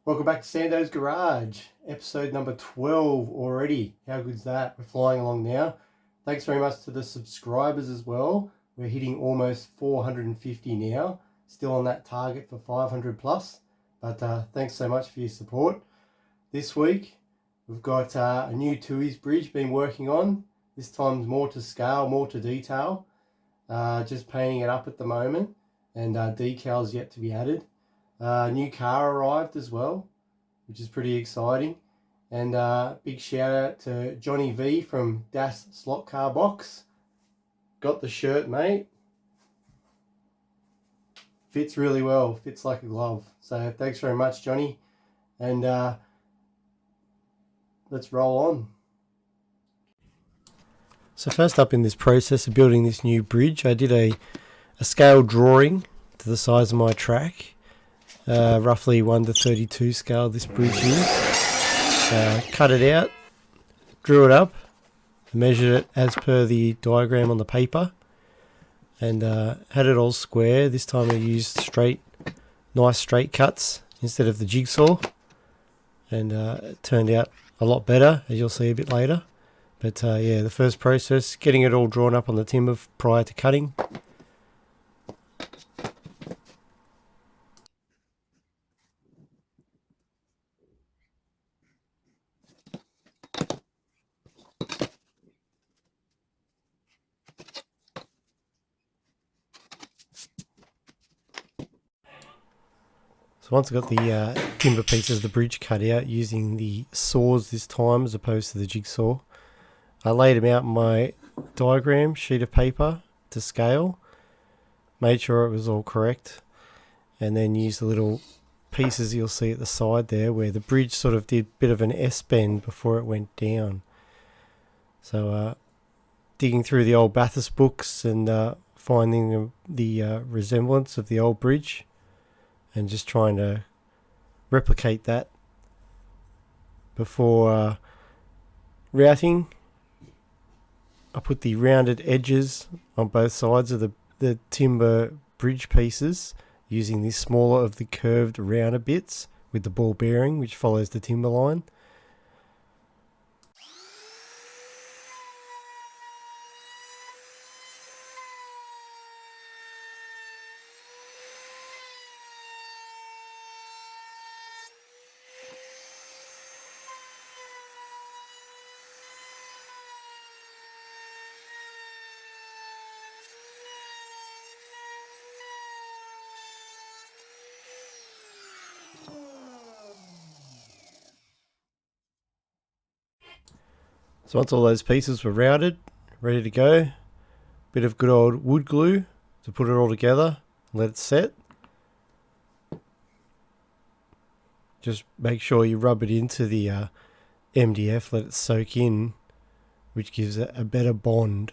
Welcome back to Sandos Garage, episode number 12 already. How good's that? We're flying along now. Thanks very much to the subscribers as well. We're hitting almost 450 now. Still on that target for 500 plus. But thanks so much for your support. This week, we've got a new Tooheys bridge been working on. This time's more to scale, more to detail. Just painting it up at the moment, and decals yet to be added. New car arrived as well, which is pretty exciting. And big shout out to Johnny V from Das Slot Car Box. Got the shirt, mate. Fits really well, fits like a glove. So thanks very much, Johnny. And let's roll on. So first up in this process of building this new bridge, I did a scale drawing to the size of my track. Roughly 1:32 scale this bridge is. Cut it out, drew it up, measured it as per the diagram on the paper, and had it all square. This time I used nice straight cuts instead of the jigsaw, and it turned out a lot better, as you'll see a bit later. But yeah, the first process, getting it all drawn up on the timber prior to cutting. So once I got the timber pieces of the bridge cut out using the saws this time as opposed to the jigsaw, I laid them out on my diagram sheet of paper to scale, made sure it was all correct, and then used the little pieces you'll see at the side there where the bridge sort of did a bit of an S-bend before it went down. So digging through the old Bathurst books and finding the resemblance of the old bridge, and just trying to replicate that before routing. I put the rounded edges on both sides of the timber bridge pieces using the smaller of the curved rounder bits with the ball bearing which follows the timber line. So once all those pieces were routed, ready to go, bit of good old wood glue to put it all together, let it set. Just make sure you rub it into the MDF, let it soak in, which gives it a better bond.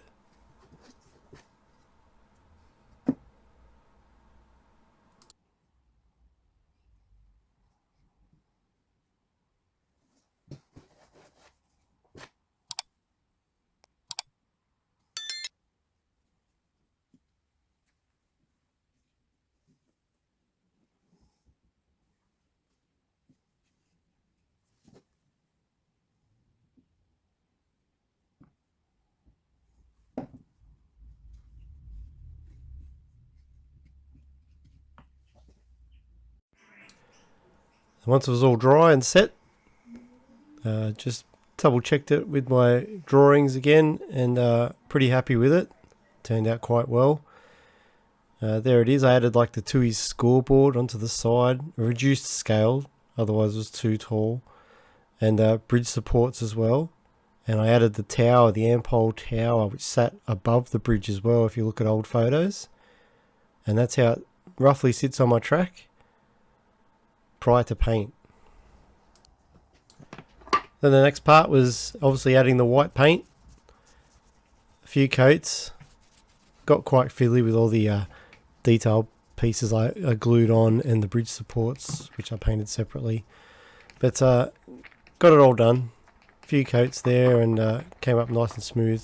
Once it was all dry and set, just double checked it with my drawings again, and pretty happy with it. Turned out quite well. There it is. I added like the Tooheys scoreboard onto the side, a reduced scale, otherwise it was too tall, and bridge supports as well. And I added the tower, the Ampole tower, which sat above the bridge as well if you look at old photos. And that's how it roughly sits on my track prior to paint. Then the next part was obviously adding the white paint. A few coats, got quite fiddly with all the detail pieces I glued on and the bridge supports, which I painted separately. But got it all done. A few coats there and came up nice and smooth.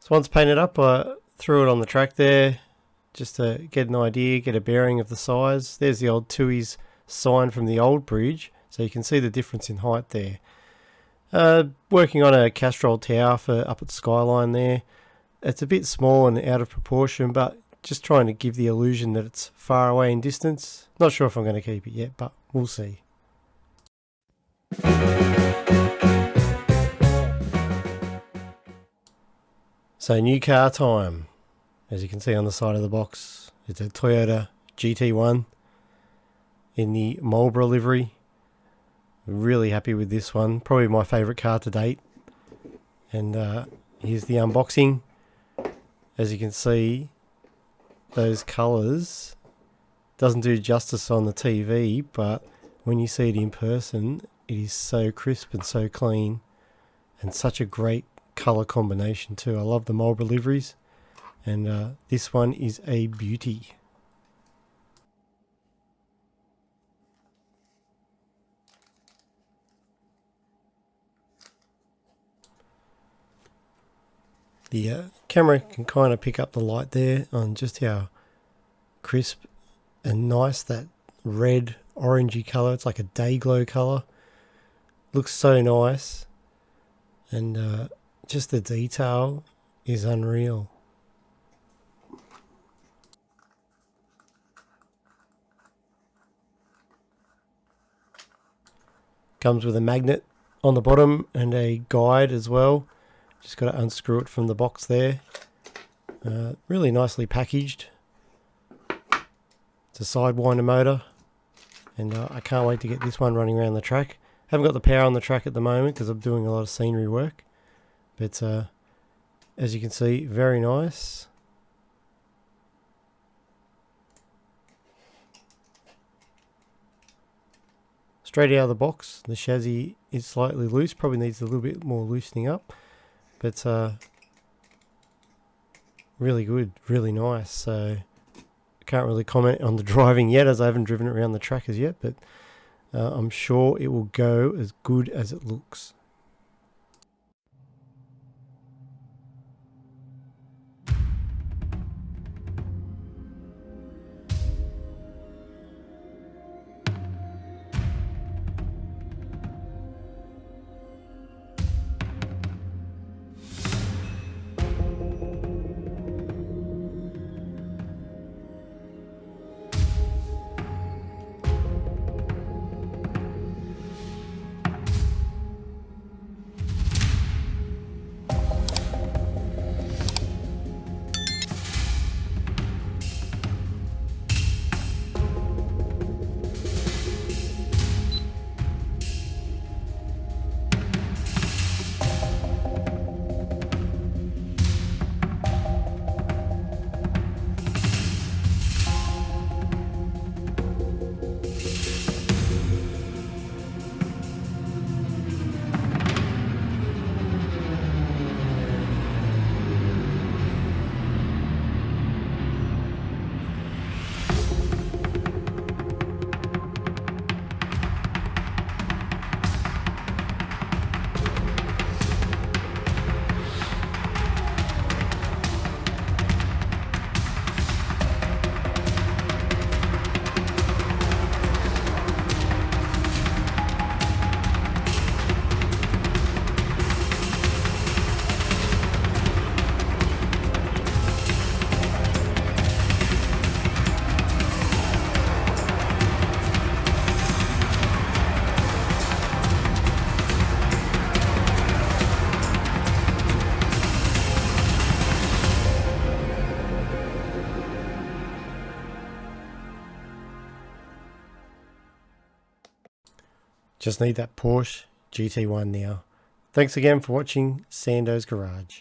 So once painted up, I threw it on the track there just to get an idea, get a bearing of the size. There's the old Tooheys sign from the old bridge, so you can see the difference in height there. Working on a Castrol tower for up at Skyline there. It's a bit small and out of proportion, but just trying to give the illusion that it's far away in distance. Not sure if I'm going to keep it yet, but we'll see. So new car time. As you can see on the side of the box, it's a Toyota GT1 in the Marlboro livery. Really happy with this one. Probably my favourite car to date. And here's the unboxing. As you can see, those colours doesn't do justice on the TV, but when you see it in person, it is so crisp and so clean, and such a great colour combination too. I love the Marlboro liveries, and this one is a beauty. The camera can kind of pick up the light there on just how crisp and nice that red orangey colour. It's like a day glow colour. Looks so nice, and just the detail is unreal. Comes with a magnet on the bottom and a guide as well. Just got to unscrew it from the box there. Really nicely packaged. It's a sidewinder motor, and I can't wait to get this one running around the track. Haven't got the power on the track at the moment because I'm doing a lot of scenery work, but as you can see, very nice. Straight out of the box, the chassis is slightly loose, probably needs a little bit more loosening up, but really good, really nice. So I can't really comment on the driving yet, as I haven't driven it around the track as yet, but I'm sure it will go as good as it looks. Just need that Porsche GT1 now. Thanks again for watching Sandos Garage.